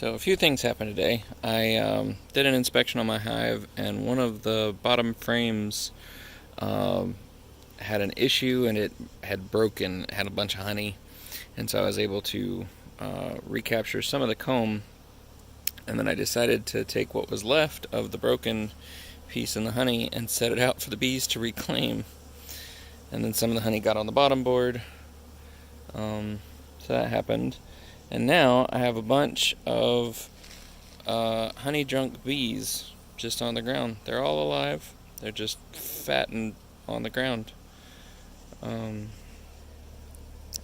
So a few things happened today. I did an inspection on my hive, and one of the bottom frames um, had an issue, and it had broken. It had a bunch of honey, and so I was able to recapture some of the comb. And then I decided to take what was left of the broken piece in the honey and set it out for the bees to reclaim. And then some of the honey got on the bottom board, so that happened. And now I have a bunch of honey drunk bees just on the ground. They're all alive. They're just fat and on the ground. And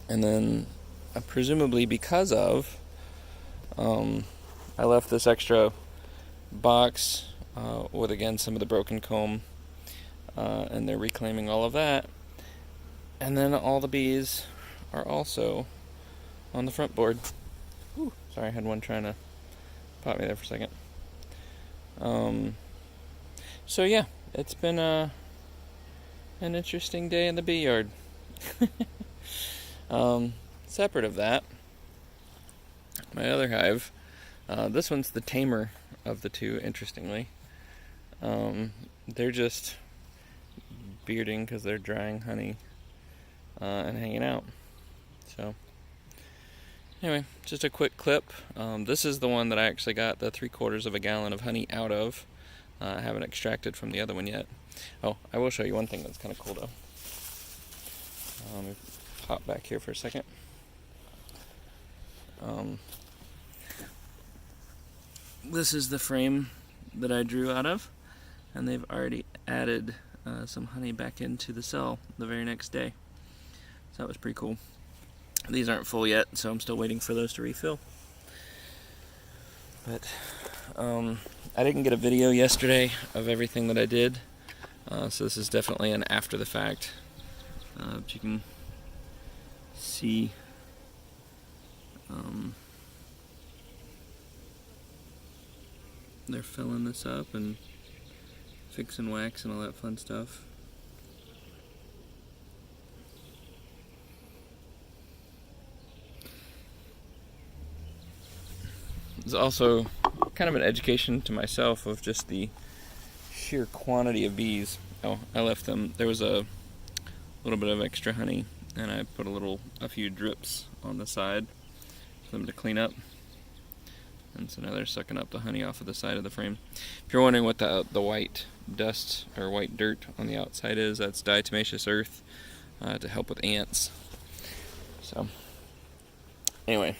then, presumably because of, I left this extra box with, again, some of the broken comb, and they're reclaiming all of that. And then all the bees are also on the front board. Ooh, sorry, I had one trying to pop me there for a second. So yeah, it's been an interesting day in the bee yard. Separate of that, my other hive, this one's the tamer of the two, interestingly. They're just bearding because they're drying honey and hanging out. So anyway, just a quick clip. This is the one that I actually got the 3/4 of a gallon of honey out of. I haven't extracted from the other one yet. Oh, I will show you one thing that's kind of cool though. Let me pop back here for a second. This is the frame that I drew out of, and they've already added some honey back into the cell the very next day. So that was pretty cool. These aren't full yet, so I'm still waiting for those to refill. But I didn't get a video yesterday of everything that I did, so this is definitely an after the fact. But you can see they're filling this up and fixing wax and all that fun stuff. It's also kind of an education to myself of just the sheer quantity of bees. Oh, I left them. There was a little bit of extra honey, and I put a few drips on the side for them to clean up. And so now they're sucking up the honey off of the side of the frame. If you're wondering what the white dust or white dirt on the outside is, that's diatomaceous earth to help with ants. So anyway,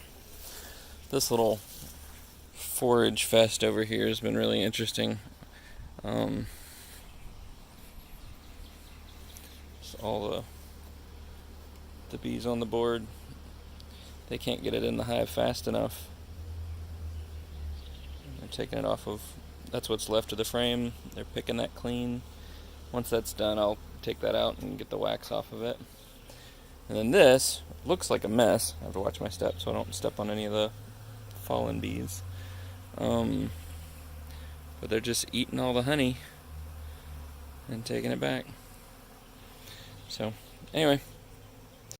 this little forage fest over here has been really interesting. All the bees on the board, they can't get it in the hive fast enough. They're taking it off of, that's what's left of the frame. They're picking that clean. Once that's done, I'll take that out and get the wax off of it. And then this looks like a mess. I have to watch my steps so I don't step on any of the fallen bees. But they're just eating all the honey and taking it back. So anyway,